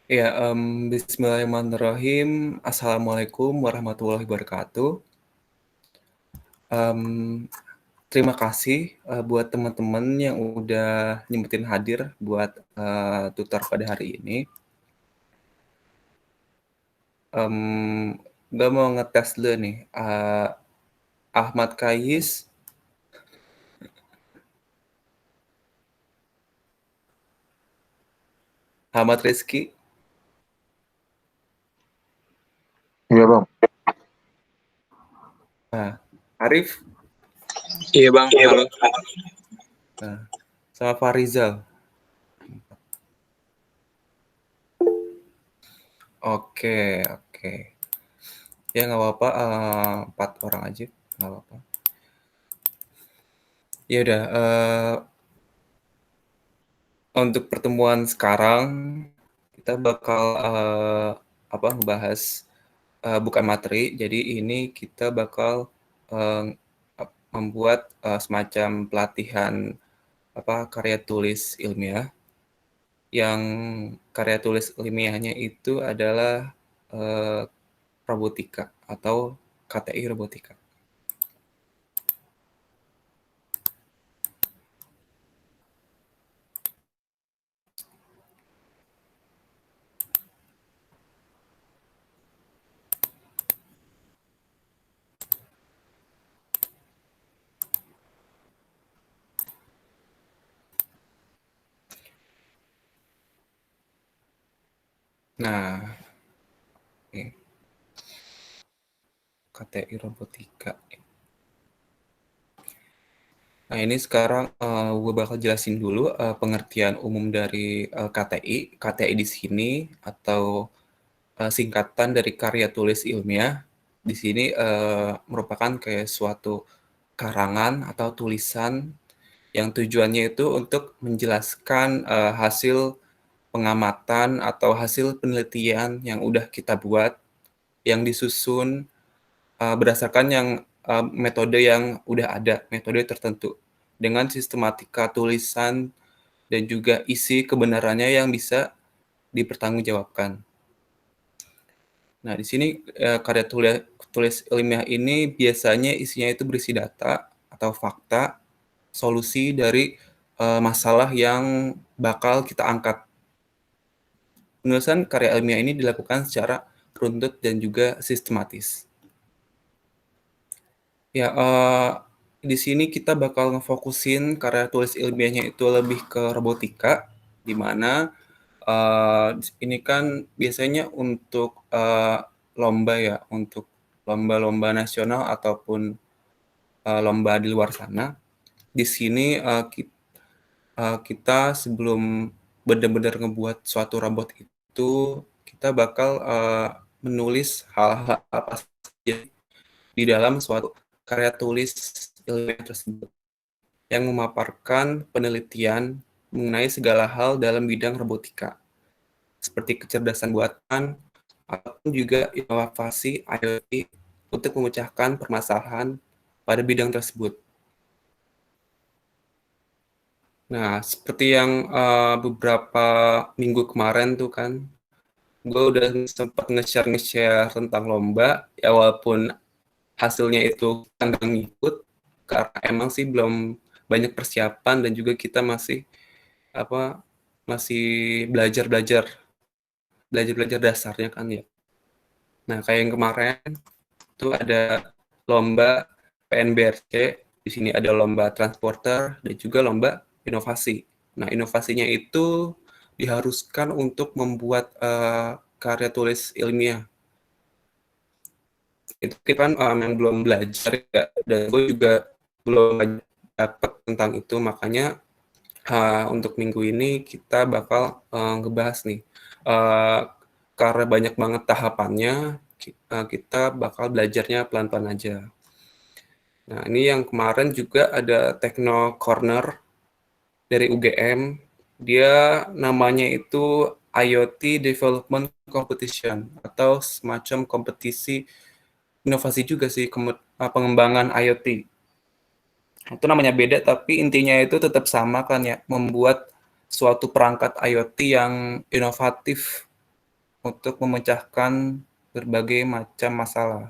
Ya, bismillahirrahmanirrahim. Assalamualaikum warahmatullahi wabarakatuh. Mmm, Terima kasih, buat teman-teman yang udah nyempetin hadir buat, tutor pada hari ini. Gue mau ngetes dulu nih, Ahmad Kayis, Ahmad Rizky, Iya bang. Arif, Iya bang, halo. sama Farizal. Oke oke. Ya nggak apa-apa, 4 orang aja, nggak apa-apa. Ya udah, untuk pertemuan sekarang kita bakal ngebahas bukan materi. Jadi ini kita bakal membuat semacam pelatihan karya tulis ilmiah. Yang karya tulis ilmiahnya itu adalah robotika atau KTI robotika. Nah, ini KTI robotika. Nah, ini sekarang gue bakal jelasin dulu pengertian umum dari KTI. KTI di sini atau singkatan dari karya tulis ilmiah. Di sini merupakan kayak suatu karangan atau tulisan yang tujuannya itu untuk menjelaskan hasil pengamatan atau hasil penelitian yang udah kita buat, yang disusun berdasarkan metode yang udah ada, metode tertentu, dengan sistematika tulisan dan juga isi kebenarannya yang bisa dipertanggungjawabkan. Nah, di sini karya tulis ilmiah ini biasanya isinya itu berisi data atau fakta, solusi dari masalah yang bakal kita angkat. Penulisan karya ilmiah ini dilakukan secara runtut dan juga sistematis. Ya, di sini kita bakal ngefokusin karya tulis ilmiahnya itu lebih ke robotika, di mana ini kan biasanya untuk lomba ya, untuk lomba-lomba nasional ataupun lomba di luar sana. Di sini kita sebelum benar-benar ngebuat suatu robot itu, kita bakal menulis hal-hal apa saja di dalam suatu karya tulis ilmiah tersebut yang memaparkan penelitian mengenai segala hal dalam bidang robotika, seperti kecerdasan buatan, ataupun juga inovasi IoT untuk memecahkan permasalahan pada bidang tersebut. Nah, seperti yang beberapa minggu kemarin tuh kan, gue udah sempat nge-share tentang lomba, ya walaupun hasilnya itu nggak ngikut, karena emang sih belum banyak persiapan dan juga kita masih masih belajar dasarnya kan ya. Nah, kayak yang kemarin itu ada lomba PNBRC, di sini ada lomba transporter dan juga lomba inovasi. Nah, inovasinya itu diharuskan untuk membuat karya tulis ilmiah. Itu kita kan yang belum belajar ya, dan gue juga belum dapat tentang itu, makanya untuk minggu ini kita bakal ngebahas nih. Karena banyak banget tahapannya, kita bakal belajarnya pelan-pelan aja. Nah, ini yang kemarin juga ada Techno Corner dari UGM. Dia namanya itu IoT Development Competition atau semacam kompetisi inovasi juga sih, pengembangan IoT. Itu namanya beda, tapi intinya itu tetap sama kan ya, membuat suatu perangkat IoT yang inovatif untuk memecahkan berbagai macam masalah.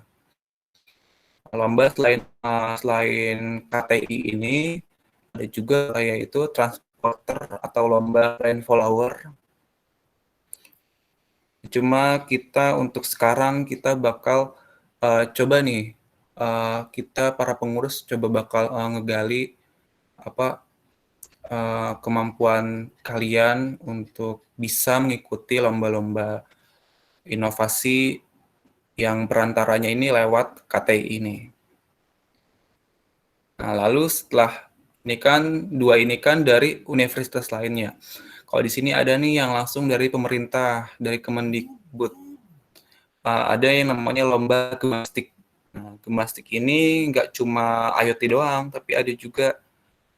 Lomba selain KTI ini ada juga kayak itu transporter atau lomba rain follower. Cuma kita untuk sekarang kita bakal coba nih kita para pengurus coba bakal ngegali apa kemampuan kalian untuk bisa mengikuti lomba-lomba inovasi yang perantaranya ini lewat KTI ini. Nah, lalu setelah ini kan dua ini kan dari universitas lainnya. Kalau di sini ada nih yang langsung dari pemerintah, dari Kemendikbud. Ada yang namanya lomba gemastik. Nah, gemastik ini nggak cuma IoT doang, tapi ada juga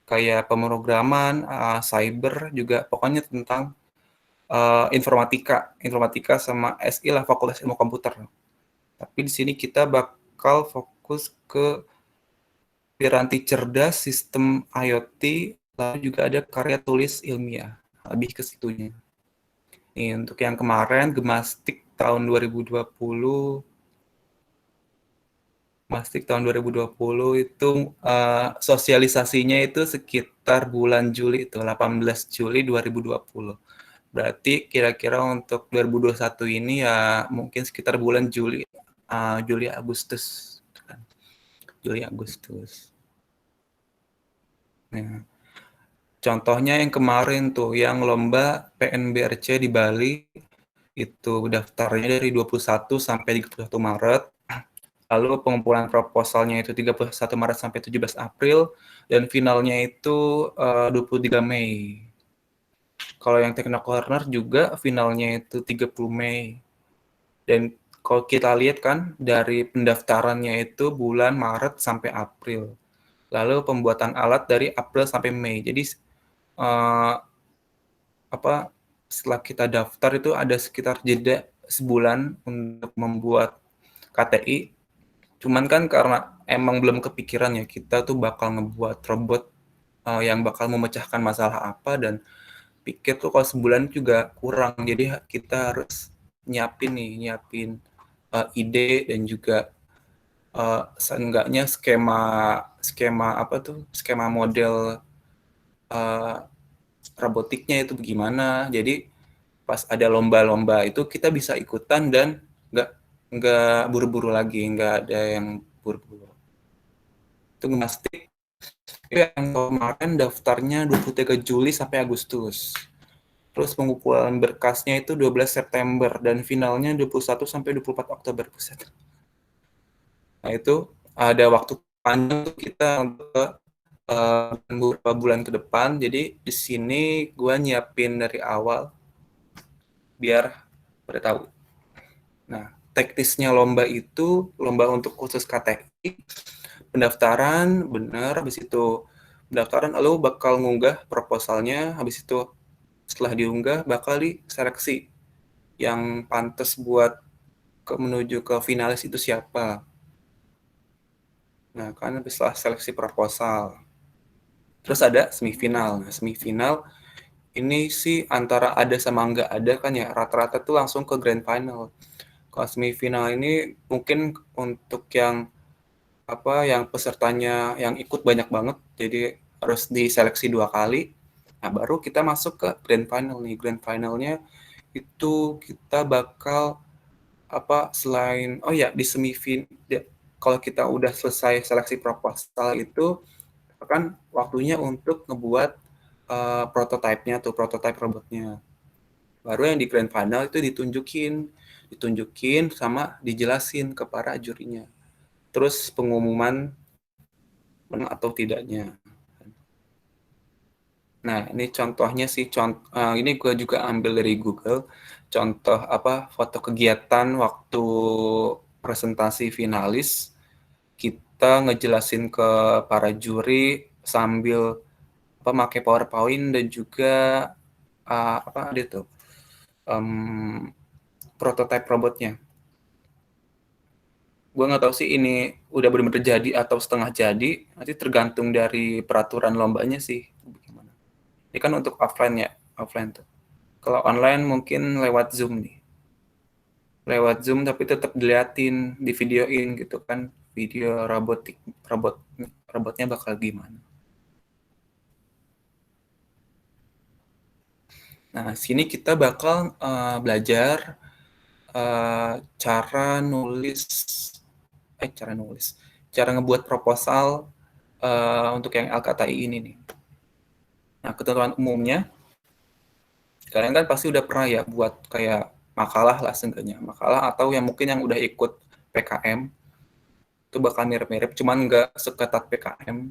kayak pemrograman, cyber juga, pokoknya tentang informatika sama SI lah, Fakultas Ilmu Komputer. Tapi di sini kita bakal fokus ke piranti cerdas, sistem IoT, lalu juga ada karya tulis ilmiah, lebih ke situnya. Nih, untuk yang kemarin, Gemastik tahun 2020, Gemastik tahun 2020 itu sosialisasinya itu sekitar bulan Juli itu, 18 Juli 2020. Berarti kira-kira untuk 2021 ini ya mungkin sekitar bulan Juli, Juli Agustus, Juli Agustus. Nah, contohnya yang kemarin tuh, yang lomba PNBRC di Bali, itu daftarnya dari 21 sampai 31 Maret, lalu pengumpulan proposalnya itu 31 Maret sampai 17 April, dan finalnya itu 23 Mei. Kalau yang Techno Corner juga finalnya itu 30 Mei. Dan kalau kita lihat kan, dari pendaftarannya itu bulan Maret sampai April. Lalu pembuatan alat dari April sampai Mei. Jadi setelah kita daftar itu ada sekitar jeda sebulan untuk membuat KTI. Cuman kan karena emang belum kepikiran ya kita tuh bakal ngebuat robot yang bakal memecahkan masalah apa, dan pikir tuh kalau sebulan juga kurang. Jadi kita harus nyiapin ide dan juga seenggaknya skema model robotiknya itu bagaimana. Jadi pas ada lomba-lomba itu kita bisa ikutan dan nggak buru-buru lagi, nggak ada yang buru-buru. Itu Gemastik yang kemarin daftarnya 23 Juli sampai Agustus. Terus pengumpulan berkasnya itu 12 September dan finalnya 21 sampai 24 Oktober. Buset. Nah, itu ada waktu panjang untuk kita untuk beberapa bulan ke depan. Jadi di sini gue nyiapin dari awal biar pada tahu. Nah, teknisnya lomba itu lomba untuk khusus KTI, pendaftaran benar, habis itu pendaftaran lalu bakal ngunggah proposalnya, habis itu setelah diunggah bakal diseleksi yang pantas buat menuju ke finalis itu siapa. Nah, kan setelah seleksi proposal. Terus ada semifinal. Nah, semifinal ini sih antara ada sama nggak ada kan ya, rata-rata tuh langsung ke grand final. Kalau semifinal ini mungkin untuk yang pesertanya yang ikut banyak banget, jadi harus diseleksi 2 kali. Nah, baru kita masuk ke grand final nih. Grand finalnya itu kita bakal selain di kalau kita udah selesai seleksi proposal itu kan waktunya untuk ngebuat prototipe robotnya. Baru yang di grand final itu ditunjukin sama dijelasin ke para jurinya. Terus pengumuman menang atau tidaknya. Nah, ini contohnya sih, ini gue juga ambil dari Google, contoh foto kegiatan waktu presentasi finalis, kita ngejelasin ke para juri sambil pakai PowerPoint dan juga ada tuh prototipe robotnya. Gue nggak tahu sih ini udah benar-benar jadi atau setengah jadi, nanti tergantung dari peraturan lombanya sih. Ini kan untuk offline ya, offline tuh. Kalau online mungkin lewat Zoom nih. lewat Zoom tapi tetap diliatin, divideoin gitu kan, video robotnya bakal gimana. Nah, sini kita bakal belajar cara cara ngebuat proposal untuk yang LKTI ini nih. Nah, ketentuan umumnya, kalian kan pasti udah pernah ya buat kayak makalah lah seenggaknya, makalah atau yang mungkin yang udah ikut PKM, itu bakal mirip-mirip, cuman nggak seketat PKM.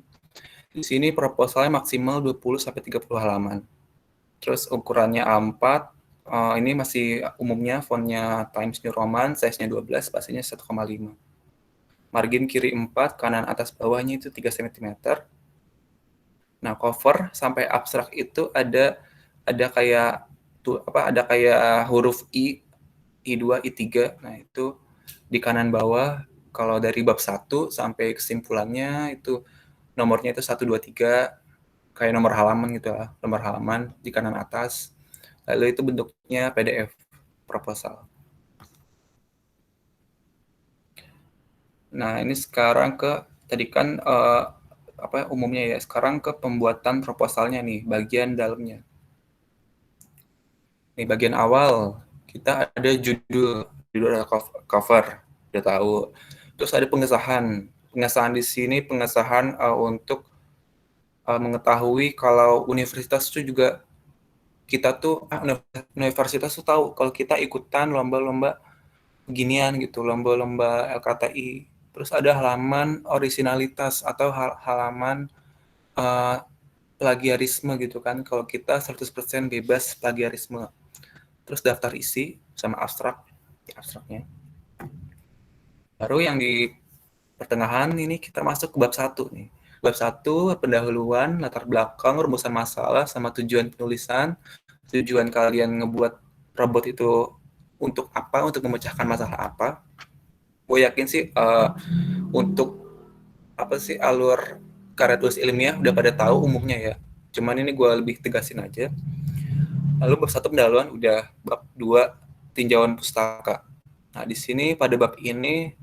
Di sini proposalnya maksimal 20-30 halaman. Terus ukurannya A4, ini masih umumnya fontnya Times New Roman, size-nya 12, spasinya 1,5. Margin kiri 4, kanan atas bawahnya itu 3 cm. Nah, cover sampai abstrak itu ada kayak ada kayak huruf I2, I3. Nah, itu di kanan bawah. Kalau dari bab 1 sampai kesimpulannya itu nomornya itu 1 2 3, kayak nomor halaman gitu lah, nomor halaman di kanan atas. Lalu itu bentuknya PDF proposal. Nah, ini sekarang tadi kan umumnya ya, sekarang ke pembuatan proposalnya nih, bagian dalamnya. Nih, bagian awal kita ada judul ada cover, udah tahu. Terus ada pengesahan. Pengesahan di sini pengesahan untuk mengetahui kalau universitas itu juga kita tuh universitas tuh tahu kalau kita ikutan lomba-lomba beginian gitu, lomba-lomba LKTI. Terus ada halaman originalitas atau halaman plagiarisme gitu kan, kalau kita 100% bebas plagiarisme. Terus daftar isi sama abstraknya. Baru yang di pertengahan ini kita masuk ke bab 1 nih. Bab 1, pendahuluan, latar belakang, rumusan masalah, sama tujuan penulisan, tujuan kalian ngebuat robot itu untuk apa, untuk memecahkan masalah apa. Gue yakin sih untuk apa sih alur karya tulis ilmiah udah pada tahu umumnya ya. Cuman ini gue lebih tegasin aja. Lalu bab 1 pendahuluan udah, bab 2 tinjauan pustaka. Nah, di sini pada bab ini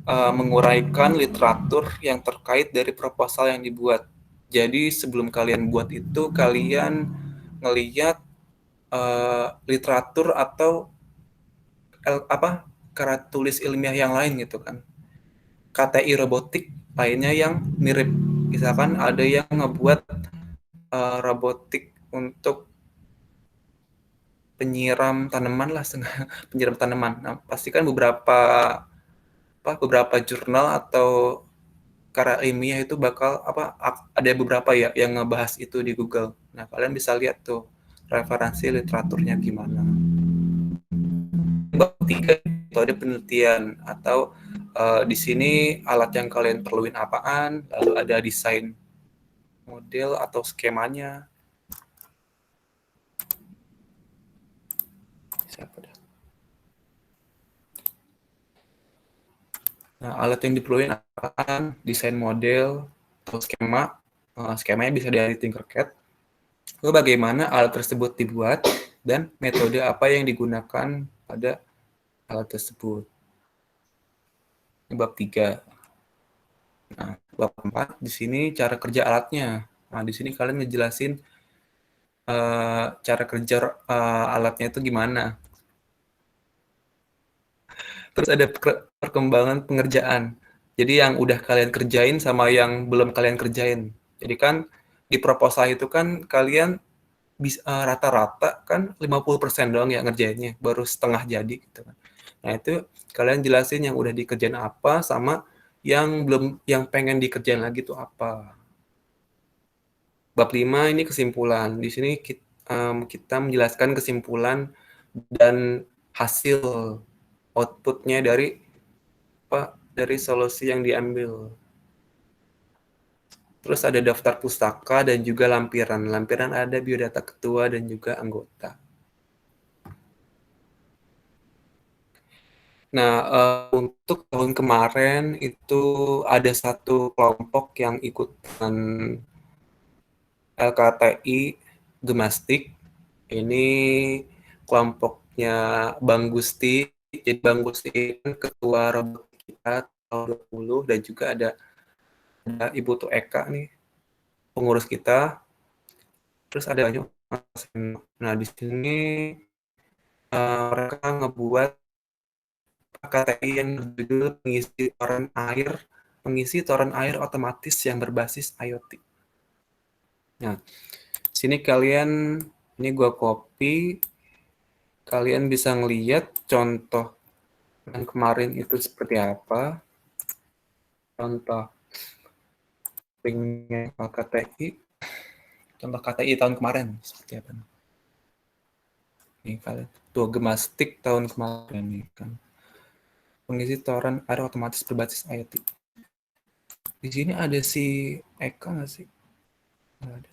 menguraikan literatur yang terkait dari proposal yang dibuat. Jadi sebelum kalian buat itu, kalian ngelihat literatur atau karya tulis ilmiah yang lain gitu kan. KTI robotik lainnya yang mirip. Misalkan ada yang ngebuat robotik untuk penyiram tanaman lah, penyiram tanaman. Nah, pastikan beberapa jurnal atau karya ilmiah itu bakal ada beberapa ya yang ngebahas itu di Google. Nah, kalian bisa lihat tuh referensi literaturnya gimana. Bab 3 itu ada penelitian atau di sini alat yang kalian perluin apaan, lalu ada desain model atau skemanya. Nah, alat yang diperluin apaan, desain model atau skema. Skemanya bisa dari Tinkercad. Lalu bagaimana alat tersebut dibuat dan metode apa yang digunakan pada alat tersebut. Ini bab 3. Nah, bab 4 di sini cara kerja alatnya. Nah, di sini kalian ngejelasin cara kerja alatnya itu gimana. Terus ada perkembangan pengerjaan. Jadi yang udah kalian kerjain sama yang belum kalian kerjain. Jadi kan di proposal itu kan kalian bisa rata-rata kan 50% doang ya ngerjainnya, baru setengah jadi gitu kan. Nah, itu kalian jelasin yang udah dikerjain apa sama yang belum, yang pengen dikerjain lagi tuh apa. Bab 5 ini kesimpulan. Di sini kita menjelaskan kesimpulan dan hasil outputnya dari solusi yang diambil. Terus ada daftar pustaka dan juga lampiran. Lampiran ada biodata ketua dan juga anggota. Nah, untuk tahun kemarin itu ada satu kelompok yang ikutan LKTI Gemastik. Ini kelompoknya Bang Gusti Jadi Bang Gusti kan ketua robot kita tahun 20 dan juga ada Ibu Tu Eka nih pengurus kita. Terus ada juga Mas Eno. Nah di sini mereka ngebuat KTI yang berjudul pengisi toren air otomatis yang berbasis IoT. Nah, sini ini gua copy, kalian bisa ngelihat contoh yang kemarin itu seperti apa. Contoh linknya KTI, contoh KTI tahun kemarin seperti apa? Nih kalian, tuh Gemastik tahun kemarin nih kan. Pengisi toren air otomatis berbasis IoT. Di sini ada si Eka nggak sih? Nggak ada.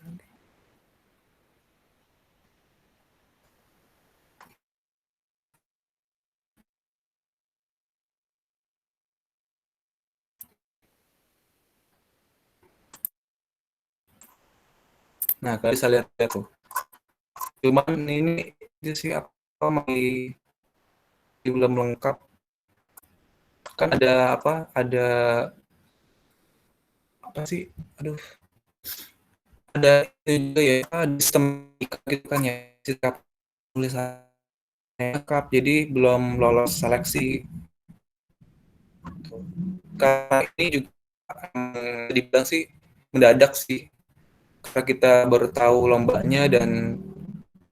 Nah, kalian bisa lihat tuh. Cuman ini sih apa belum lengkap. Kan ada apa? Ada apa sih? Aduh, ada itu juga ya, sistem gitu kan ya, sistem tulisannya lengkap, jadi belum lolos seleksi. Karena ini juga dibilang sih mendadak sih, karena kita baru tahu lombanya dan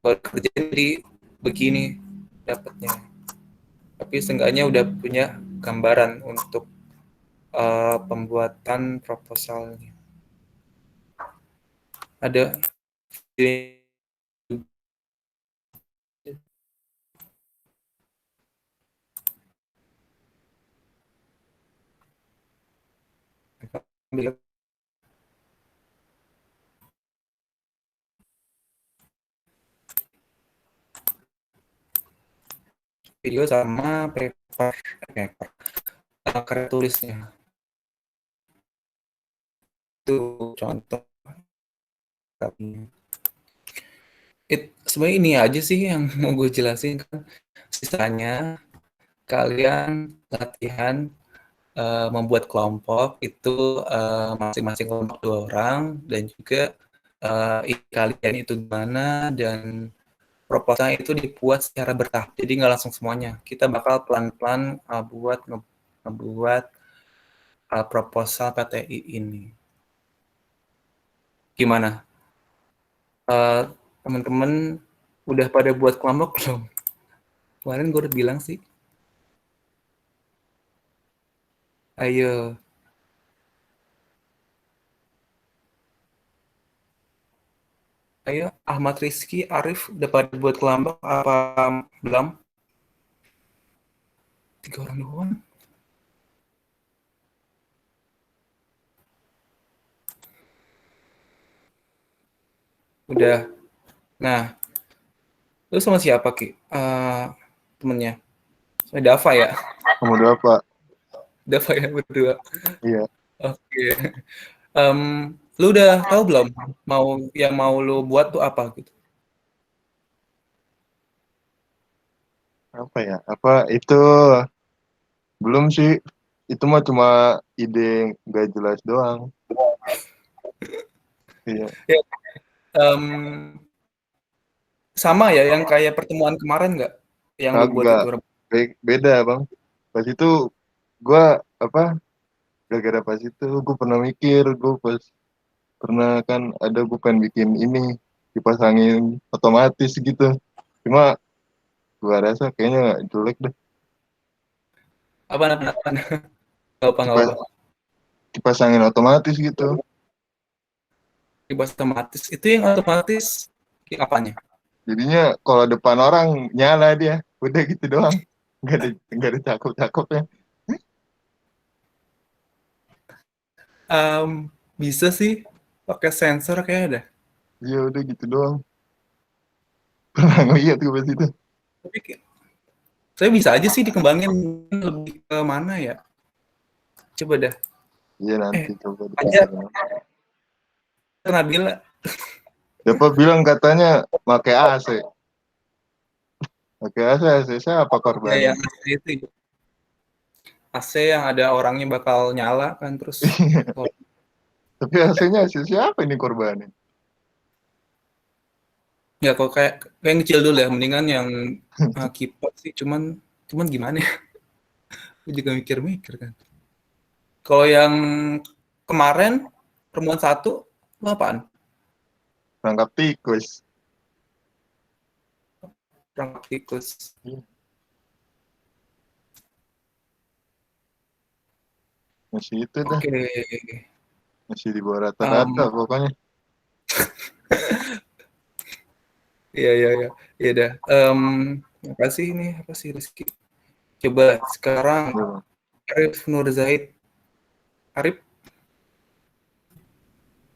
baru kerja jadi begini dapatnya. Tapi seenggaknya udah punya gambaran untuk pembuatan proposalnya. Ada video sama paper karya tulisnya. Itu contoh. Sebenarnya ini aja sih yang mau gue jelasin kan. Sisanya kalian latihan membuat kelompok itu masing-masing kelompok 2 orang dan juga kalian itu gimana dan proposalnya itu dibuat secara bertahap. Jadi nggak langsung semuanya. Kita bakal pelan-pelan ngebuat proposal KTI ini. Gimana? Teman-teman udah pada buat kelompok belum? Kemarin gue udah bilang sih. Ayo. Ayo, Ahmad Rizky, Arif udah pada buat kelompok apa belum? 3 orang doang. Udah. Nah, lu sama siapa Ki? Temennya? Sama Dava ya? Sama Dava. Dava ya berdua. Iya. Oke. Lu udah tahu belum mau lu buat tuh apa gitu? Apa ya? Apa itu belum sih? Itu mah cuma ide nggak jelas doang. Iya. Ya, sama ya yang kayak pertemuan kemarin nggak? Yang lu buat Kagak. itu? Beda bang. Pas itu gue apa? Gara-gara pas itu gue pernah mikir, gue pernah kan ada gue pengen bikin ini dipasangin otomatis gitu. Cuma gue rasa kayaknya jelek deh. Apa? Nggak apa. Dipasangin otomatis gitu. Dibahas otomatis. Itu yang otomatis apanya? Jadinya kalau depan orang nyala dia, udah gitu doang. Nggak ada cakep-cakepnya. Bisa sih pakai sensor kayak ada. Iya udah gitu doang. Pernah ngeliat gue pas itu. Tapi saya bisa aja sih dikembangin lebih ke mana ya? Coba dah. Iya nanti coba Aja dipikir. Nabila. Siapa bilang katanya pakai AC? Oke, AC apa Ya korbannya? yang AC itu AC yang ada orangnya bakal nyala kan terus Tapi AC-nya AC siapa ini korbannya? ya kok kayak yang kecil dulu ya mendingan yang kipas sih cuman gimana ya? Aku juga mikir-mikir kan. Kalau yang kemarin pertemuan satu itu apaan? Rangkap tikus. Perangkap tikus. Masih itu dah, Oke. masih di bawah rata-rata Um, pokoknya. iya iya iya. Iya dah. Apa sih ini? Apa sih Rizky? Coba sekarang Tuh. Arif Nur Zaid. Arif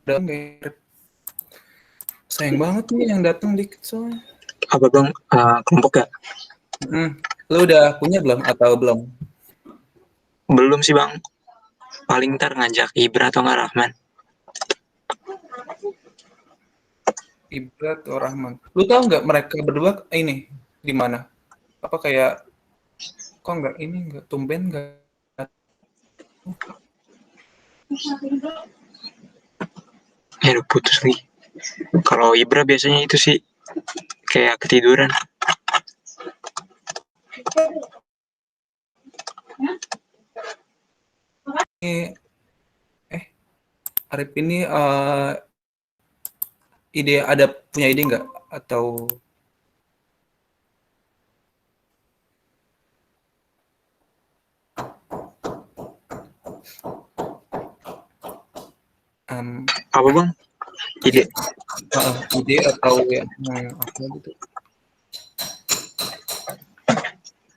udah nggak? Sayang banget nih yang datang dikit soalnya. Apa bang? Kelompok ya? Lu udah punya belum atau belum? Belum sih bang. Paling ntar ngajak Ibra atau nggak Rahman. Ibrat atau Rahman. Lu tahu nggak mereka berdua ini di mana? Apa kayak kok nggak ini nggak tumben nggak? Udah putus lagi. Kalau Ibra biasanya itu sih kayak ketiduran. Ini Arif ini punya ide nggak atau Apa bang? Ide? ide atau yang apa gitu?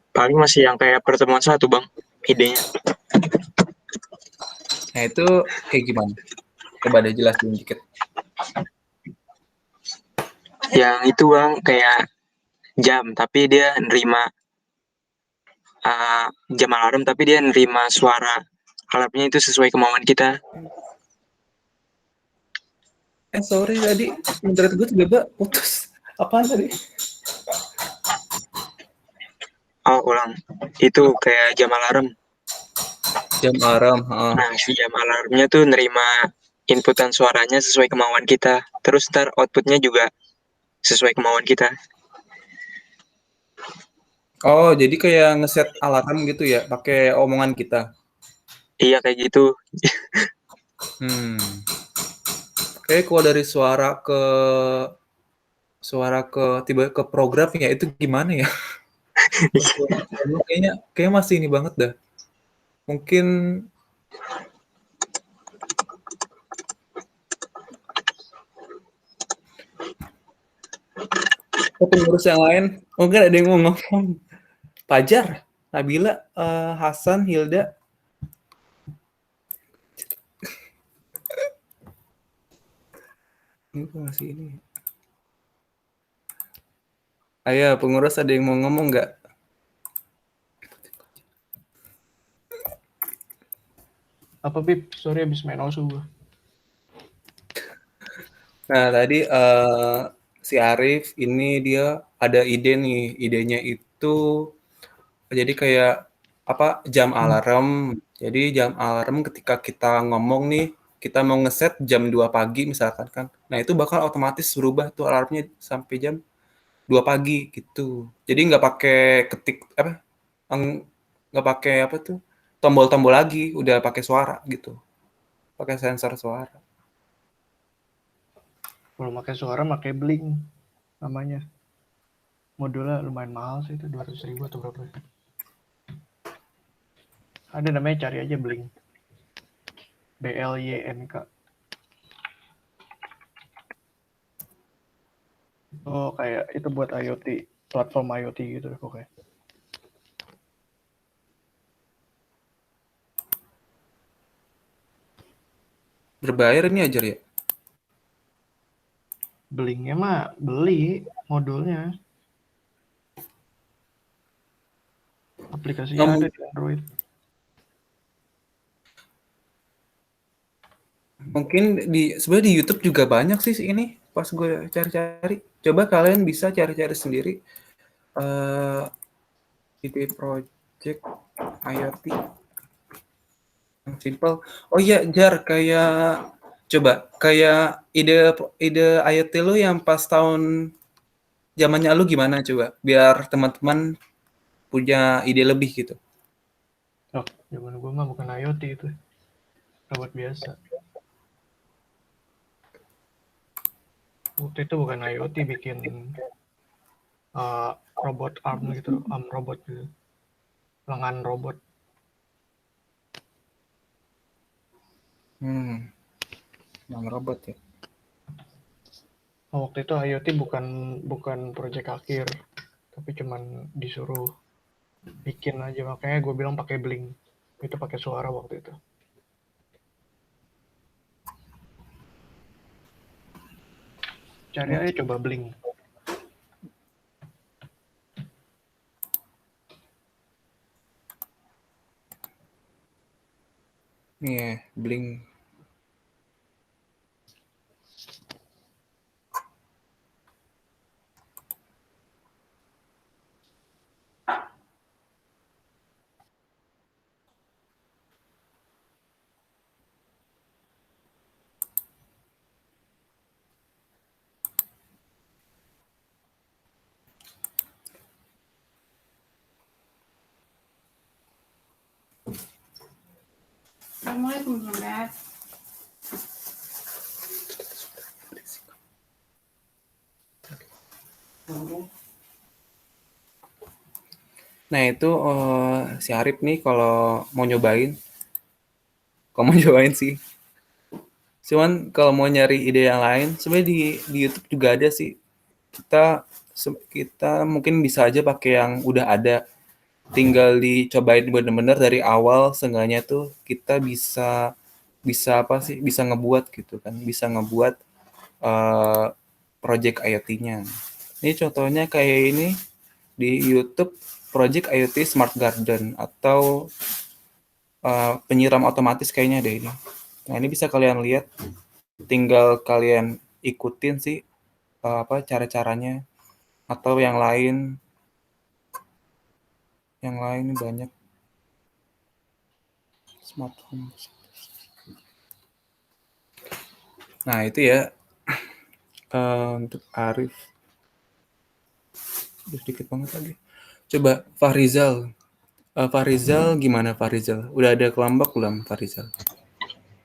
Paling masih yang kayak pertemuan satu bang. Idenya. Nah itu kayak gimana? Coba deh jelasin dikit. Yang itu bang kayak jam tapi dia nerima jam alarm tapi dia nerima suara alarmnya itu sesuai kemauan kita. Sorry tadi internet gue tiba-tiba putus. Apaan tadi? Oh ulang. Itu kayak jam alarm. Jam alarm. Nah si jam alarmnya tuh nerima inputan suaranya sesuai kemauan kita. Terus ntar outputnya juga sesuai kemauan kita. Oh, jadi kayak ngeset alarm gitu ya, pakai omongan kita. Iya kayak gitu. Kayak kalau dari suara ke tiba ke programnya itu gimana ya? Kayaknya masih ini banget dah. Mungkin pengurus yang lain mungkin ada yang mau ngomong. Fajar, Nabila, Hasan, Hilda. Ini kok masih ini. Ayo, pengurus ada yang mau ngomong nggak? Apa Bib? Sorry abis main osu gue. Nah, tadi si Arif ini dia ada ide nih. Idenya itu jadi kayak apa jam alarm. Jadi jam alarm ketika kita ngomong nih, kita mau ngeset jam 2 pagi misalkan kan. Nah, itu bakal otomatis berubah tuh alarmnya sampai jam 2 pagi gitu. Jadi nggak pakai ketik apa nggak pakai apa tuh tombol-tombol lagi, udah pakai suara gitu. Pakai sensor suara. Kalau pakai suara pakai Blink namanya. Modulnya lumayan mahal sih itu 200.000 atau berapa. Ada namanya cari aja Blink. BLYNK. Oh kayak itu buat IoT, platform IoT gitu pokoknya. Berbayar ini aja ya? Blinknya mah beli modulnya. Aplikasinya ada di Android. Mungkin sebenarnya di YouTube juga banyak sih ini pas gue cari-cari. Coba kalian bisa cari-cari sendiri. ide project IoT yang simple. Oh iya, Jar, kayak ide IoT lu yang pas tahun zamannya lu gimana coba? Biar teman-teman punya ide lebih gitu. Oh, zaman gue mah bukan IoT itu, robot biasa. Waktu itu bukan IoT, bikin robot arm gitu, arm robot gitu, lengan robot. Yang robot ya. Waktu itu IoT bukan proyek akhir, tapi cuman disuruh bikin aja, makanya gue bilang pakai Blink. Itu pakai suara waktu itu. Cari aja coba Blink. Nih ya, Blink. Assalamualaikum, Mbak. Nah itu si Arif nih kalau mau nyobain sih. Cuman kalau mau nyari ide yang lain, sebenarnya di YouTube juga ada sih. Kita mungkin bisa aja pakai yang udah ada. Tinggal dicobain bener-bener dari awal, seenggaknya tuh kita bisa bisa ngebuat gitu kan, bisa ngebuat project IoT-nya. Ini contohnya kayak ini di YouTube, project IoT Smart Garden atau penyiram otomatis kayaknya deh ini. Nah ini bisa kalian lihat, tinggal kalian ikutin sih cara-caranya, atau yang lain banyak. Smart home. Nah itu ya untuk Arif. Sedikit banget lagi. Coba Fahrizal. Fahrizal gimana Fahrizal? Udah ada kelompok belum Fahrizal?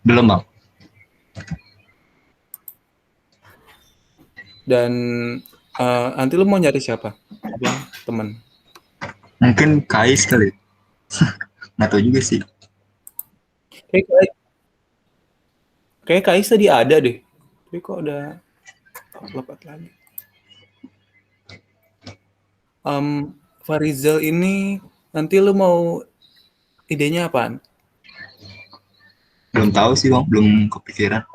Belum, Bang. Dan nanti lu mau nyari siapa? Bang, temen. Mungkin Kais kali. Nggak tahu juga sih. Kayak Kais tadi ada deh. Tapi kok udah lepas lagi. Fahrizal ini nanti lu mau idenya apaan? Belum tahu sih, Bang. Belum kepikiran.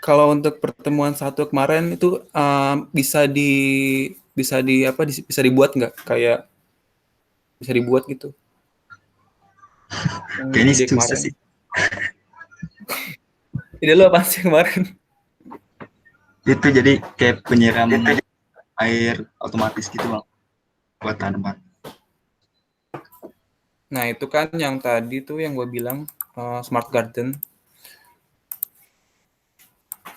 Kalau untuk pertemuan satu kemarin itu bisa dibuat nggak? Kayak bisa dibuat gitu. Kayaknya Ide susah kemarin. sih. Ide lu apa sih kemarin? Itu jadi kayak penyiram air otomatis gitu, Bang. Buat tanaman. Nah itu kan yang tadi tuh yang gue bilang Smart Garden.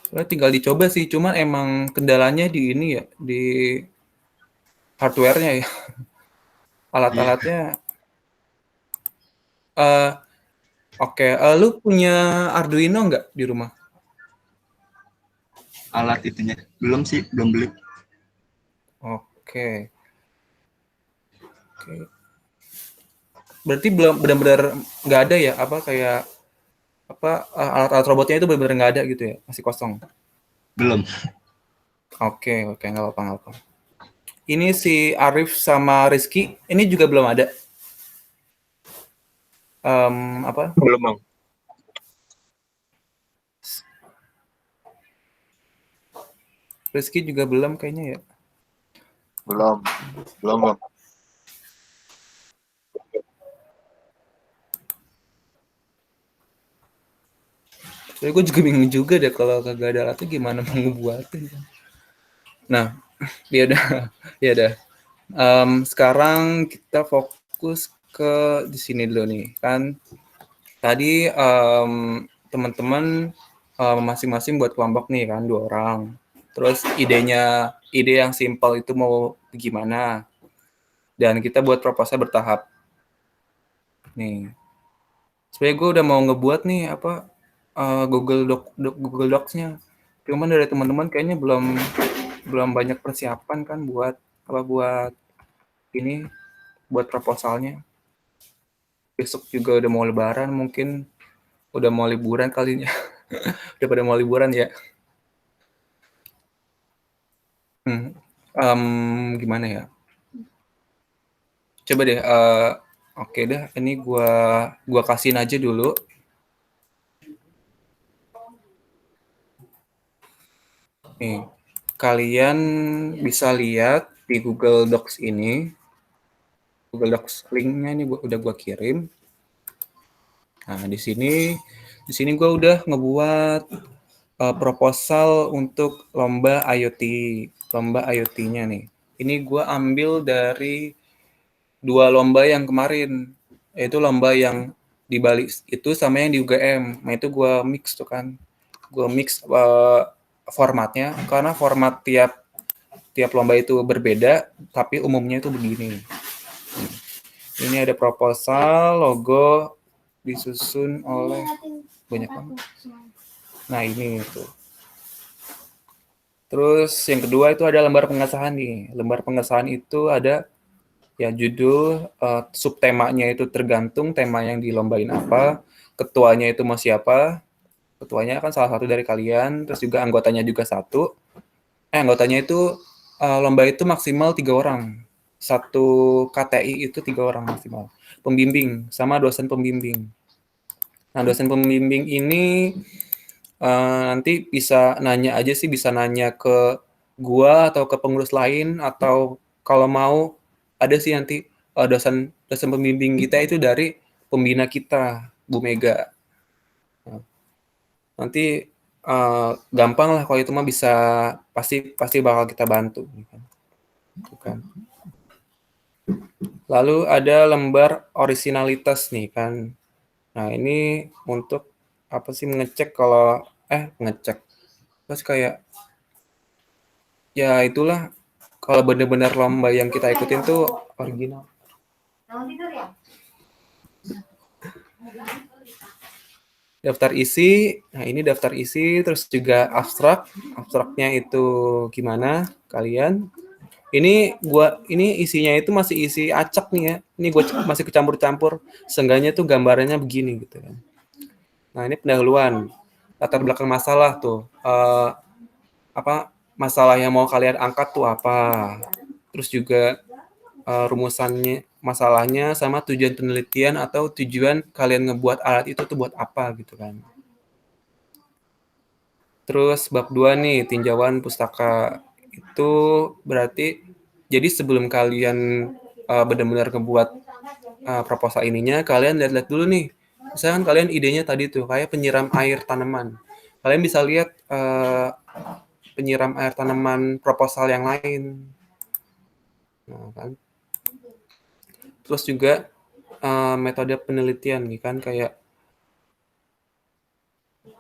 Tinggal dicoba sih, cuman emang kendalanya di ini ya, di hardware-nya ya. Alat-alatnya. Oke, lu punya Arduino nggak di rumah? Alat itunya. Belum sih, belum beli. Oke. Berarti belum benar-benar nggak ada ya, kayak alat-alat robotnya itu benar-benar nggak ada gitu ya, masih kosong. Belum. Oke, nggak apa-apa. Ini si Arif sama Rizky, ini juga belum ada. Belum, Bang. Rizky juga belum kayaknya ya. Belum, Bang. Soalnya gue juga bingung juga deh kalau kagak ada alatnya gimana mau ngebuatin. Nah, ya udah, ya udah. Sekarang kita fokus ke di sini dulu nih kan. Tadi teman-teman masing-masing buat kelompok nih kan 2 orang. Terus ide yang simpel itu mau gimana? Dan kita buat proposal bertahap. Nih, sebenarnya gue udah mau ngebuat nih apa Google Docs-nya. Cuman dari teman-teman kayaknya belum banyak persiapan kan buat ini buat proposalnya. Besok juga udah mau lebaran, mungkin udah mau liburan kalinya. Udah pada mau liburan ya. Gimana ya? Coba deh, oke deh, ini gua kasihin aja dulu. Nih, kalian bisa lihat di Google Docs ini. Google Docs linknya ini udah gua kirim. Nah, di sini gua udah ngebuat proposal untuk lomba IoT-nya nih. Ini gua ambil dari 2 lomba yang kemarin, yaitu lomba yang di Bali itu sama yang di UGM. Nah, itu gua mix tuh kan. Gua mix formatnya karena format tiap lomba itu berbeda, tapi umumnya itu begini. Ini ada proposal, logo disusun oleh banyak banget. Nah, ini tuh. Terus yang kedua itu ada lembar pengesahan nih. Lembar pengesahan itu ada ya judul, subtemanya itu tergantung tema yang dilombain apa, ketuanya itu mau siapa. Ketuanya kan salah satu dari kalian, terus juga anggotanya juga satu. Anggotanya itu lomba itu maksimal 3 orang. Satu KTI itu 3 orang maksimal. Pembimbing sama dosen pembimbing. Nah, dosen pembimbing ini nanti bisa nanya aja sih, bisa nanya ke gua atau ke pengurus lain, atau kalau mau ada sih nanti dosen pembimbing kita itu dari pembina kita, Bu Mega. Nanti gampang lah kalau itu mah, bisa pasti bakal kita bantu. Kan. Lalu ada lembar orisinalitas nih kan. Nah, ini untuk apa sih, ngecek kalau ngecek. Terus kayak ya itulah, kalau benar-benar lomba yang kita ikutin tuh original. Daftar isi, nah ini daftar isi, terus juga abstraknya itu gimana kalian. Ini isinya itu masih isi acak nih ya, ini gue masih kecampur-campur, seenggaknya tuh gambarannya begini gitu kan. Nah, ini pendahuluan, latar belakang masalah tuh, masalah yang mau kalian angkat tuh apa, terus juga rumusannya, masalahnya, sama tujuan penelitian atau tujuan kalian ngebuat alat itu tuh buat apa gitu kan. Terus bab 2 nih, tinjauan pustaka. Itu berarti jadi sebelum kalian benar-benar ngebuat proposal ininya, kalian lihat-lihat dulu nih. Misalkan kalian idenya tadi tuh kayak penyiram air tanaman. Kalian bisa lihat penyiram air tanaman proposal yang lain. Nah, kan. Terus juga metode penelitian nih kan, kayak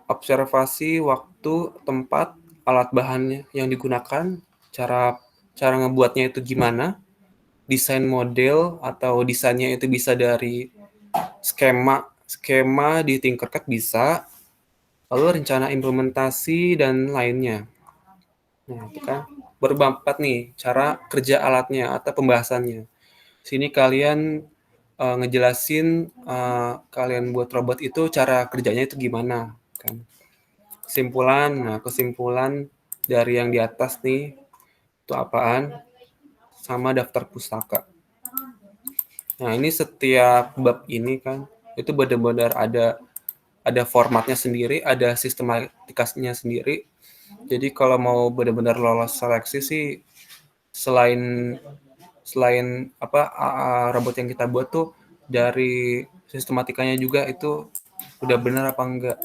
observasi waktu, tempat, alat bahannya yang digunakan, cara ngebuatnya itu gimana, desain model atau desainnya itu bisa dari skema di Tinkercad bisa, lalu rencana implementasi dan lainnya. Nah, itu kan baru 4 nih, cara kerja alatnya atau pembahasannya. Sini kalian ngejelasin kalian buat robot itu cara kerjanya itu gimana kan. Kesimpulan dari yang di atas nih itu apaan, sama daftar pustaka. Nah, ini setiap bab ini kan itu benar-benar ada formatnya sendiri, ada sistematikasnya sendiri. Jadi kalau mau benar-benar lolos seleksi sih, selain robot yang kita buat tuh dari sistematikanya juga itu udah benar apa enggak.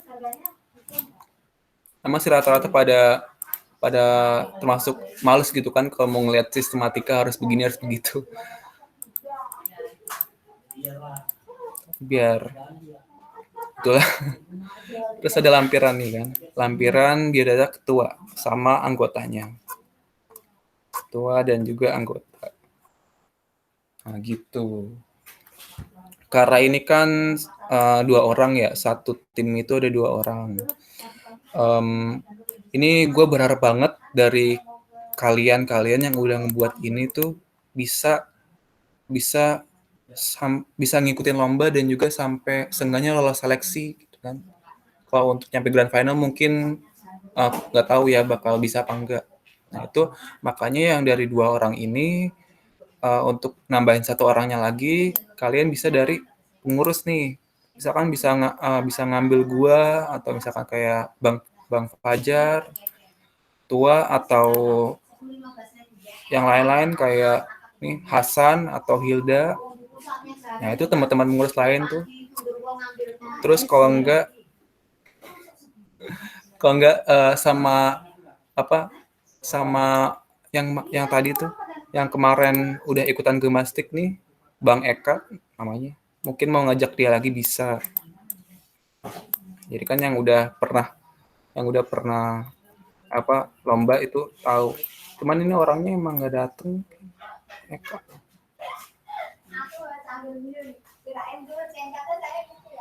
emang sih rata-rata pada pada termasuk males gitu kan kalau mau ngeliat sistematika harus begini harus begitu. Biar itulah. Terus ada lampiran nih kan. Lampiran dia ada ketua sama anggotanya. Ketua dan juga anggota. Nah, gitu. Karena ini kan 2 orang ya, satu tim itu ada 2 orang. Ini gue berharap banget dari kalian yang udah ngebuat ini tuh bisa bisa bisa ngikutin lomba dan juga sampai seenggaknya lolos seleksi gitu kan. Kalau untuk nyampe grand final mungkin nggak tahu ya bakal bisa apa enggak. Nah itu makanya yang dari 2 orang ini untuk nambahin 1 orangnya lagi, kalian bisa dari pengurus nih. Misalkan bisa ngambil gua atau misalkan kayak Bang Fajar, Tua atau yang lain-lain kayak nih Hasan atau Hilda. Nah, itu teman-teman pengurus lain tuh. Terus kalau enggak sama apa sama yang tadi tuh yang kemarin udah ikutan gimnastik nih Bang Eka namanya mungkin mau ngajak dia lagi bisa jadi kan yang udah pernah apa lomba itu tahu cuman ini orangnya emang nggak dateng Eka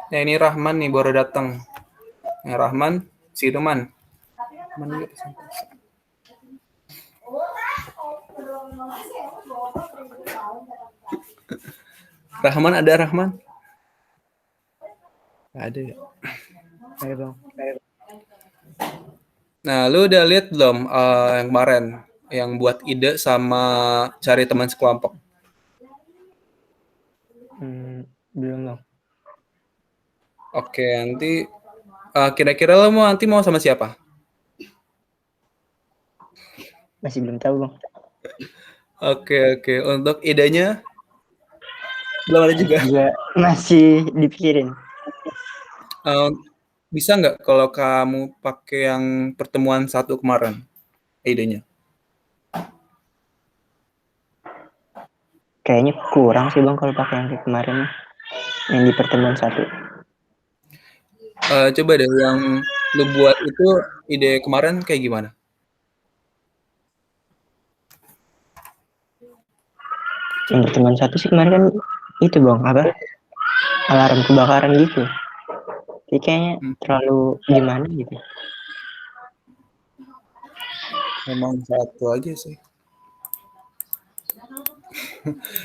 ya ini Rahman nih baru datang Rahman si Teman Rahman ada Rahman? Gak ada ya. Ayo bang. Nah, lu udah lihat belum yang kemarin yang buat ide sama cari teman sekelompok? Belum bang. Oke, nanti kira-kira lo nanti mau sama siapa? Masih belum tahu bang. Oke. Untuk idenya belum ada juga. Masih dipikirin. Bisa nggak kalau kamu pakai yang pertemuan 1 kemarin idenya? Kayaknya kurang sih bang kalau pakai yang kayak kemarin yang di pertemuan 1. Coba deh yang lu buat itu ide kemarin kayak gimana? Yang pertemuan 1 sih kemarin kan itu bang apa alarm kebakaran gitu. Jadi kayaknya terlalu gimana gitu. Memang 1 aja sih.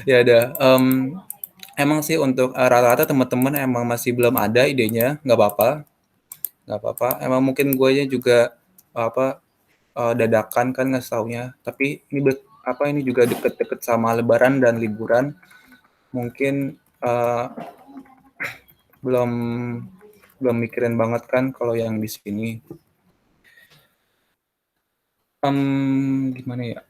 Ya ada. Emang sih untuk rata-rata teman-teman emang masih belum ada idenya, nggak apa-apa. Emang mungkin gue juga dadakan kan nggak taunya. Tapi ini juga deket-deket sama Lebaran dan liburan. Mungkin belum mikirin banget kan kalau yang di sini. Gimana ya?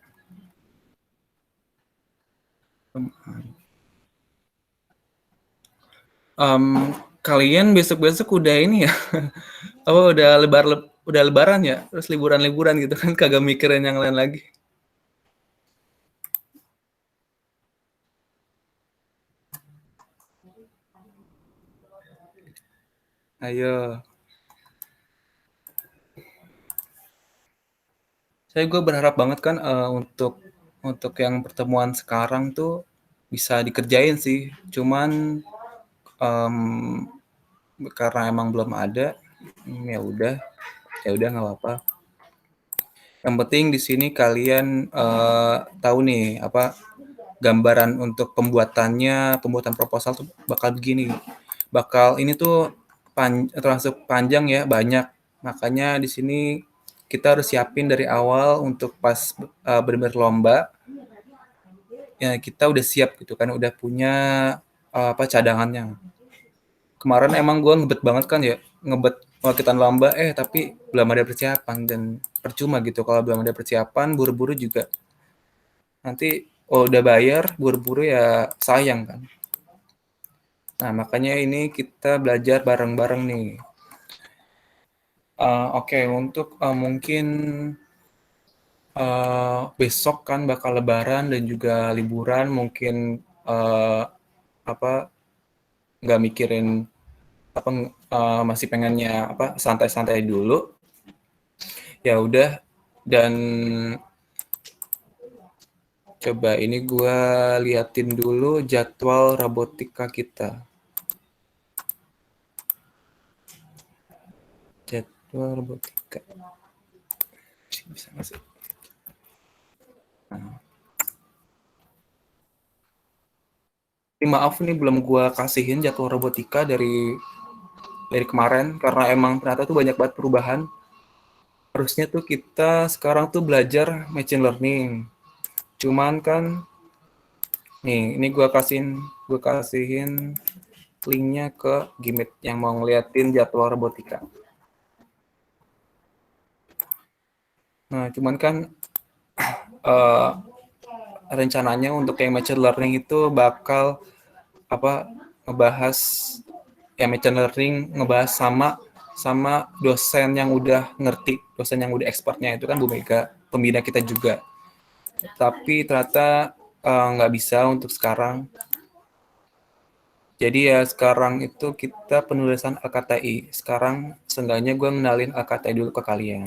Kalian besok-besok udah ini ya? udah lebaran ya? Terus liburan-liburan gitu kan kagak mikirin yang lain lagi. Ayo. Gue berharap banget kan untuk yang pertemuan sekarang tuh bisa dikerjain sih. Cuman karena emang belum ada, ya udah nggak apa-apa. Yang penting di sini kalian tahu nih apa gambaran untuk pembuatan proposal tuh bakal begini. Ini tuh termasuk panjang ya, banyak. Makanya di sini kita harus siapin dari awal untuk pas benar-benar lomba. Ya kita udah siap gitu kan, udah punya cadangannya. Kemarin emang gue ngebet banget kan ya, kita lomba tapi belum ada persiapan dan percuma gitu kalau belum ada persiapan, buru-buru juga. Nanti udah bayar, buru-buru ya sayang kan. Nah, makanya ini kita belajar bareng-bareng nih. Oke, untuk mungkin besok kan bakal lebaran dan juga liburan, mungkin apa nggak mikirin apa masih pengennya apa santai-santai dulu. Ya udah, dan coba ini gua liatin dulu jadwal robotika kita. Jadwal robotika. Bisa nggak sih? Maaf nih belum gua kasihin jadwal robotika dari kemarin karena emang ternyata tuh banyak banget perubahan. Harusnya tuh kita sekarang tuh belajar machine learning. Cuman kan nih, ini gua kasihin linknya ke Gimit yang mau ngeliatin jadwal robotika. Nah, cuman kan rencananya untuk yang machine learning itu bakal ngebahas ya machine learning ngebahas sama dosen yang udah ngerti, dosen yang udah expertnya itu kan Bu Mega, pembina kita juga. Tapi ternyata nggak bisa untuk sekarang. Jadi ya sekarang itu kita penulisan LKTI. Sekarang seenggaknya gue ngenalin LKTI dulu ke kalian.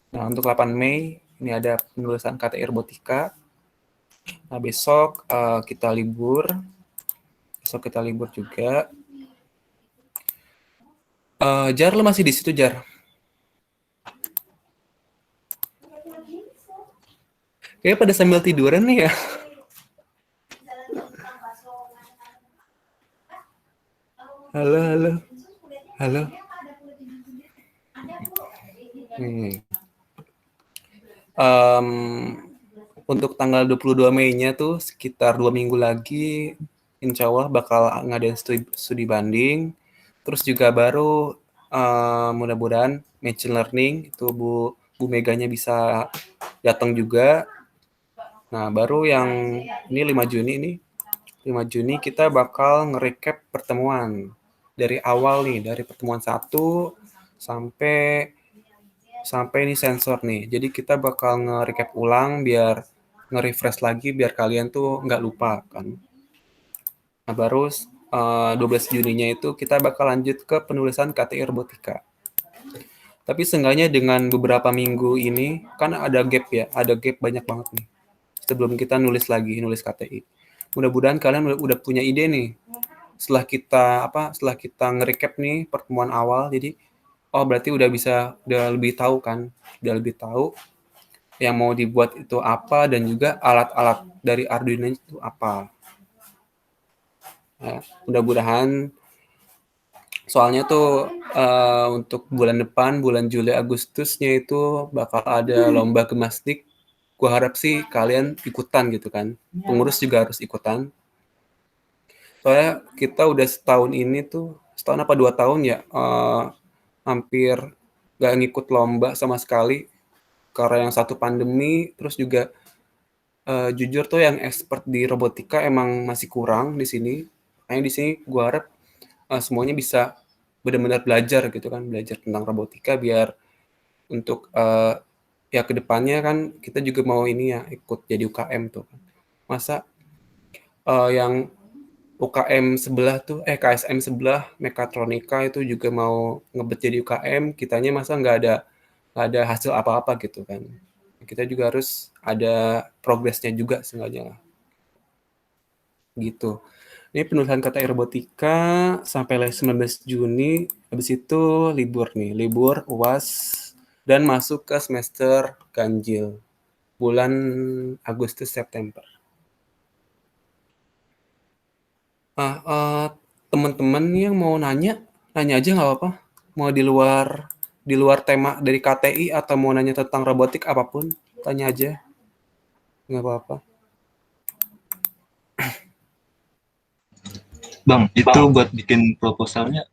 Nah, untuk 8 Mei ini ada penulisan KTI robotika. Nah, besok kita libur. Besok kita libur juga. Jar, lo masih di situ, Jar? Kayaknya pada sambil tiduran nih ya. Halo, halo. Halo. Untuk tanggal 22 Mei-nya tuh sekitar 2 minggu lagi, insya Allah bakal ngadain studi banding. Terus juga baru mudah-mudahan machine learning itu Bu Meganya bisa datang juga. Nah, baru yang ini 5 Juni nih. 5 Juni kita bakal nge-recap pertemuan dari awal nih, dari pertemuan 1 sampai ini sensor nih. Jadi kita bakal nge-recap ulang biar nge-refresh lagi biar kalian tuh nggak lupa kan. Nah, baru 12 Juninya itu kita bakal lanjut ke penulisan KTI robotika. Tapi seenggaknya dengan beberapa minggu ini kan ada gap ya, ada gap banyak banget nih. Sebelum kita nulis KTI. Mudah-mudahan kalian udah punya ide nih. Setelah kita nge-recap nih pertemuan awal, jadi berarti udah lebih tahu kan, udah lebih tahu yang mau dibuat itu apa dan juga alat-alat dari Arduino itu apa. Ya, mudah-mudahan soalnya tuh untuk bulan depan, bulan Juli Agustusnya itu bakal ada lomba gemastik. Gua harap sih kalian ikutan gitu kan. Pengurus juga harus ikutan. Soalnya kita udah setahun apa 2 tahun ya, hampir gak ngikut lomba sama sekali. Karena yang satu pandemi, terus juga jujur tuh yang expert di robotika emang masih kurang di sini. Makanya di sini gue harap semuanya bisa benar-benar belajar gitu kan, belajar tentang robotika biar untuk ya kedepannya kan kita juga mau ini ya ikut jadi UKM tuh. Masa yang UKM sebelah tuh KSM sebelah mekatronika itu juga mau ngebet jadi UKM, kitanya masa nggak ada hasil apa-apa gitu kan. Kita juga harus ada progresnya juga seenggaknya lah. Gitu. Ini penulisan KTI robotika sampai 19 Juni, habis itu libur nih, libur UAS dan masuk ke semester ganjil bulan Agustus September. Teman-teman yang mau nanya aja nggak apa-apa. Mau di luar tema dari KTI atau mau nanya tentang robotik apapun, tanya aja. Nggak apa-apa. Bang, itu buat bikin proposalnya,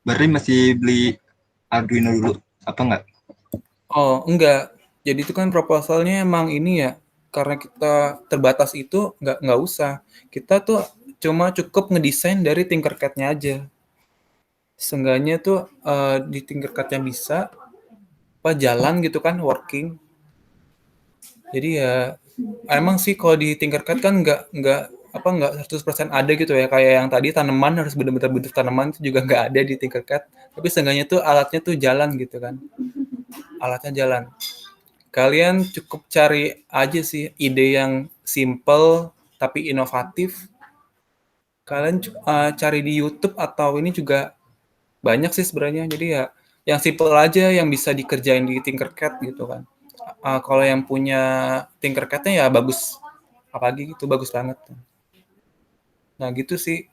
berarti masih beli Arduino dulu, apa enggak? Oh, enggak. Jadi itu kan proposalnya emang ini ya, karena kita terbatas itu nggak usah. Kita tuh cuma cukup ngedesain dari Tinkercad-nya aja. seenggaknya tuh di Tinkercad-nya bisa jalan gitu kan, working. Jadi ya emang sih kalau di Tinkercad kan nggak 100% ada gitu ya, kayak yang tadi tanaman harus benar-benar bentuk tanaman itu juga nggak ada di Tinkercad. Tapi seenggaknya tuh alatnya tuh jalan gitu kan, alatnya jalan. Kalian cukup cari aja sih ide yang simple tapi inovatif. Kalian cari di YouTube atau ini juga banyak sih sebenarnya. Jadi ya yang simple aja yang bisa dikerjain di Tinkercad gitu kan. Kalau yang punya Tinkercad-nya ya bagus, apalagi itu bagus banget. Nah gitu sih,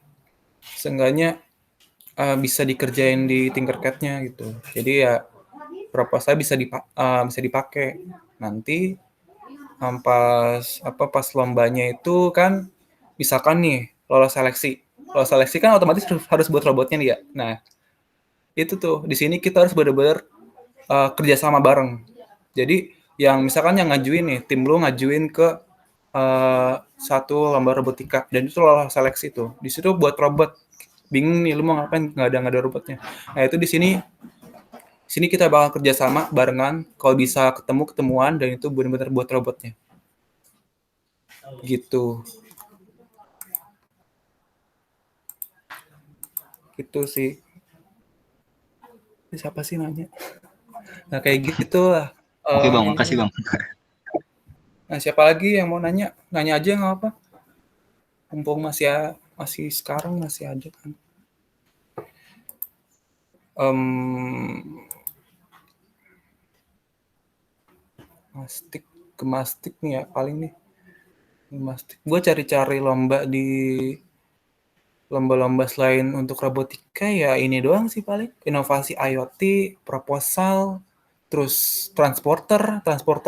seenggaknya bisa dikerjain di Tinkercad-nya gitu. Jadi ya proposal bisa dipakai nanti pas lombanya itu kan, misalkan nih lolos seleksi kan otomatis harus buat robotnya nih ya. Nah itu tuh di sini kita harus benar-benar kerjasama bareng. Jadi yang misalkan yang ngajuin nih, tim lu ngajuin ke satu lomba robotika dan itu lolos seleksi tuh. Di situ buat robot. Bingung nih lu mau ngapain, nggak ada robotnya. Nah itu di sini kita bakal kerjasama barengan. Kalau bisa ketemuan dan itu benar-benar buat robotnya. Gitu. Gitu sih. Siapa sih nanya? Nah kayak gitu lah. Oke Bang, makasih Bang. Nah siapa lagi yang mau nanya? Nanya aja nggak apa. Mumpung masih sekarang masih ada kan. Mastik nih ya paling nih. Mastik. Gue cari-cari lomba di lomba-lomba selain untuk robotika ya ini doang sih paling. Inovasi IoT, proposal, terus transporter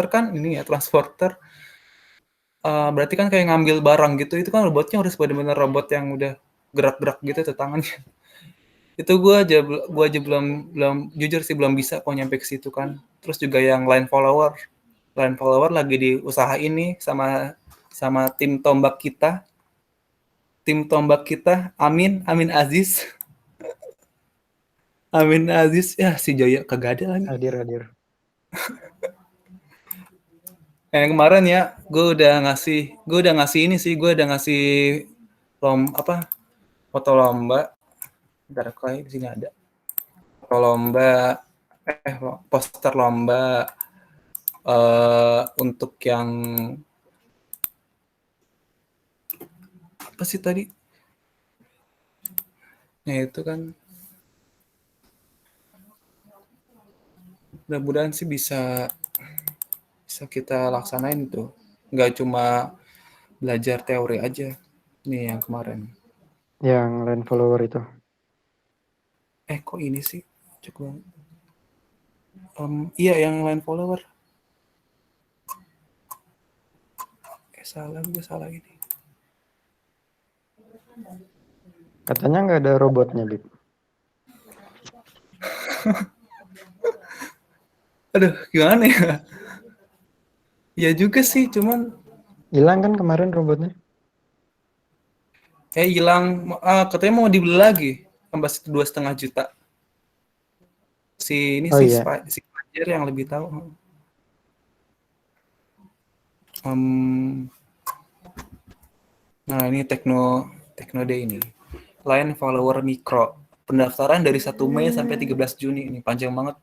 kan ini ya transporter. Berarti kan kayak ngambil barang gitu, itu kan robotnya harus benar-benar robot yang udah gerak-gerak gitu tuh tangannya. Itu gue aja belum jujur sih belum bisa kok nyampe ke situ kan. Terus juga yang line follower lagi diusahain nih sama tim tombak kita Amin Aziz Amin Aziz ya si Joyo kagak ada lagi. Hadir. Yang kemarin ya gue udah ngasih ini sih, gue udah ngasih foto lomba. Bentar kayak di sini ada foto lomba poster lomba untuk yang apa sih tadi? Nah itu kan mudah-mudahan sih bisa kita laksanain itu. Nggak cuma belajar teori aja. Nih yang kemarin. Yang line follower itu. Kok ini sih? Cukup. Iya yang line follower. Salah ini. Katanya nggak ada robotnya, Bib. Aduh, gimana ya? Ya juga sih, cuman Hilang kan kemarin robotnya? hilang. Katanya mau dibeli lagi, tambah 2,5 juta. Si Fajar yang lebih tahu. Nah ini Tekno Day ini. Line follower mikro. Pendaftaran dari 1 Mei sampai 13 Juni ini panjang banget.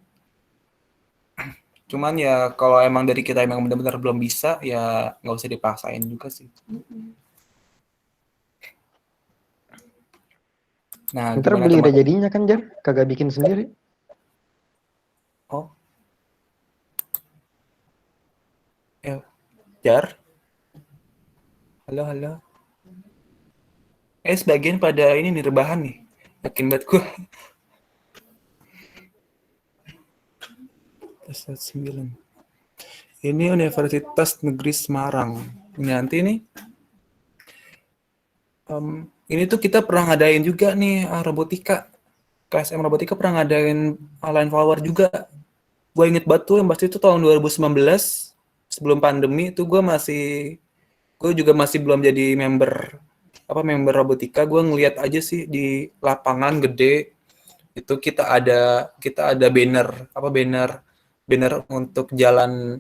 Cuman ya kalau emang dari kita emang benar-benar belum bisa ya nggak usah dipaksain juga sih. Nah, ntar beli udah jadinya kan Jar, kagak bikin sendiri. Oh. Ya, Jar. Halo. Sebagian pada ini nih rebahan nih. Yakin banget gue. 9. Ini Universitas Negeri Semarang. Ini nanti nih. Ini tuh kita pernah ngadain juga nih robotika. KSM Robotika pernah ngadain line follower juga. Gue inget banget tuh yang pasti itu tahun 2019 sebelum pandemi itu gue juga masih belum jadi member robotika. Gue ngeliat aja sih di lapangan gede Itu kita ada banner untuk jalan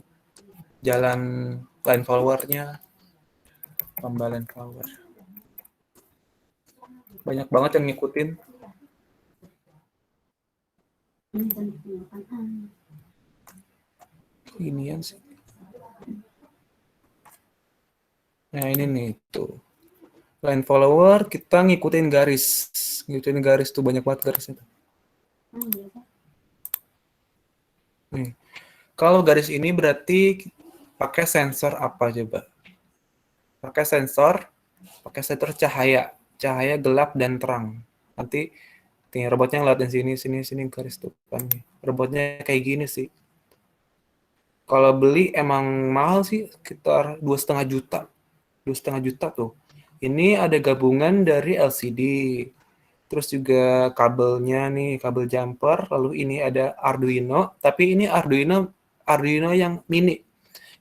line follower-nya, lomba line follower. Banyak banget yang ngikutin. Inian sih. Nah ini nih tuh. Line follower kita ngikutin garis tuh banyak banget garisnya. Nih. Kalau garis ini berarti pakai sensor apa coba? Pakai sensor cahaya gelap dan terang. Nanti tinggal robotnya ngeliatin sini garis tuh kan. Robotnya kayak gini sih. Kalau beli emang mahal sih, sekitar 2,5 juta. 2,5 juta tuh. Ini ada gabungan dari LCD, terus juga kabelnya nih, kabel jumper, lalu ini ada Arduino, tapi ini Arduino yang mini.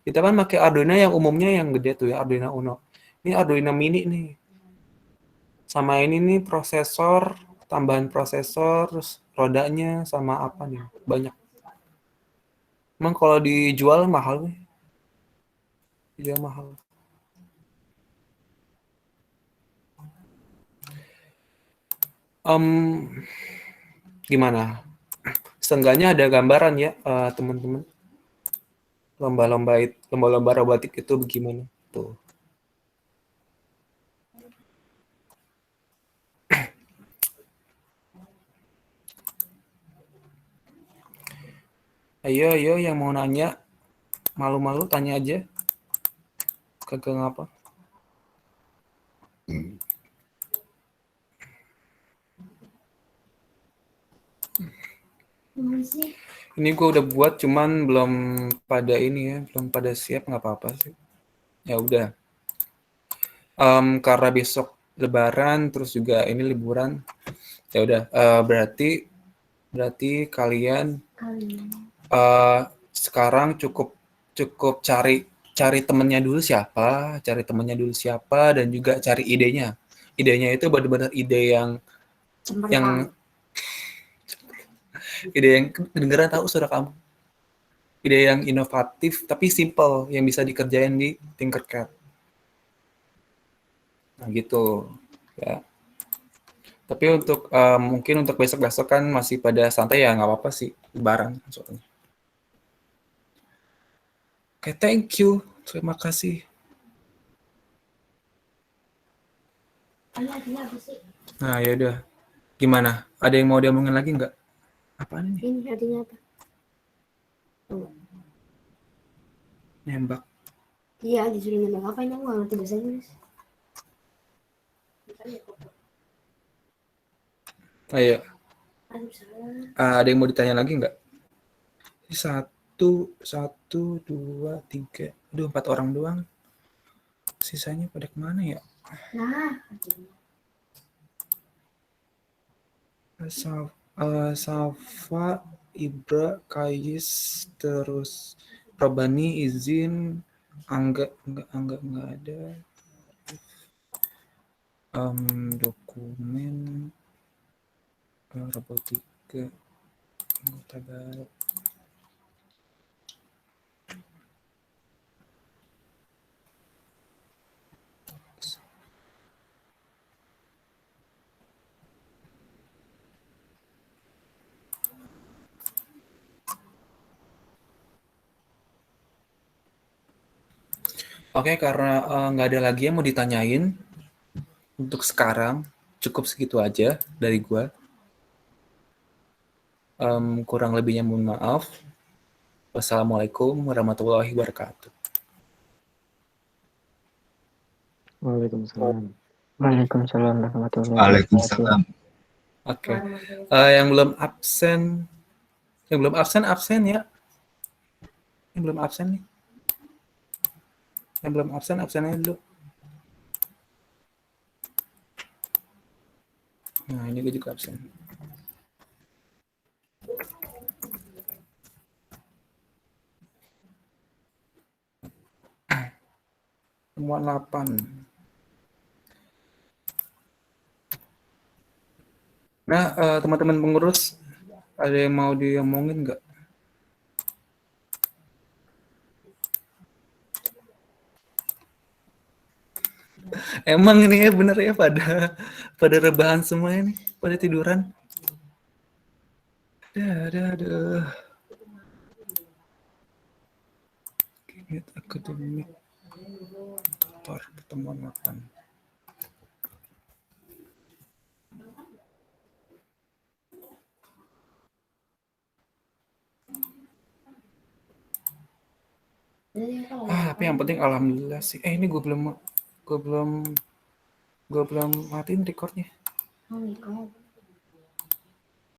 Kita kan pakai Arduino yang umumnya yang gede tuh ya, Arduino Uno. Ini Arduino mini nih. Sama ini nih prosesor, tambahan prosesor, terus rodanya sama apa nih, banyak. Emang kalau dijual mahal nih. Dijual mahal. Gimana? Seenggaknya ada gambaran ya, teman-teman. Lomba-lomba robotik itu bagaimana? Tuh. Ayo yang mau nanya, malu-malu tanya aja. Kagak ngapa. Ini gue udah buat, cuman belum pada siap, nggak apa-apa sih. Ya udah. Karena besok Lebaran, terus juga ini liburan. Ya udah. Berarti kalian sekarang cukup cari temennya dulu siapa, dan juga cari idenya. Idenya itu benar-benar ide yang kedengeran tahu suara kamu. Ide yang inovatif tapi simple yang bisa dikerjain di Tinkercad. Nah gitu ya. Tapi untuk mungkin untuk besok-besok kan masih pada santai ya, nggak apa-apa sih, Lebaran soalnya. Oke, thank you. Terima kasih. Nah, ya udah. Gimana? Ada yang mau diomongin lagi nggak? Apaan ini? Ini artinya apa? Nembak. Iya, disuruh nembak apa ini? Aku nggak ngerti bahasa Inggris. Ayo. Aduh, salah. Ada yang mau ditanya lagi nggak? 1, 2, 3. Aduh, 4 orang doang. Sisanya pada kemana ya? Nah, Safa, Ibra, Kayis, terus Robani, izin, Angga nggak ada. Dokumen, robotika, anggota baru. Oke, karena nggak ada lagi yang mau ditanyain, untuk sekarang cukup segitu aja dari gua. Kurang lebihnya mohon maaf. Wassalamualaikum warahmatullahi wabarakatuh. Waalaikumsalam. Waalaikumsalam warahmatullahi wabarakatuh. Waalaikumsalam. Oke. Yang belum absen ya. Yang belum absen nih. Yang belum absennya dulu. Nah, ini gue juga absen. Semua 8. Nah, teman-teman pengurus, ada yang mau diomongin nggak? Emang ini ya bener ya pada rebahan semua ini, pada tiduran. Aduh. Unit akademik pertemuan makan. Tapi yang penting alhamdulillah sih. Ini gue belum matiin recordnya. Oh my god.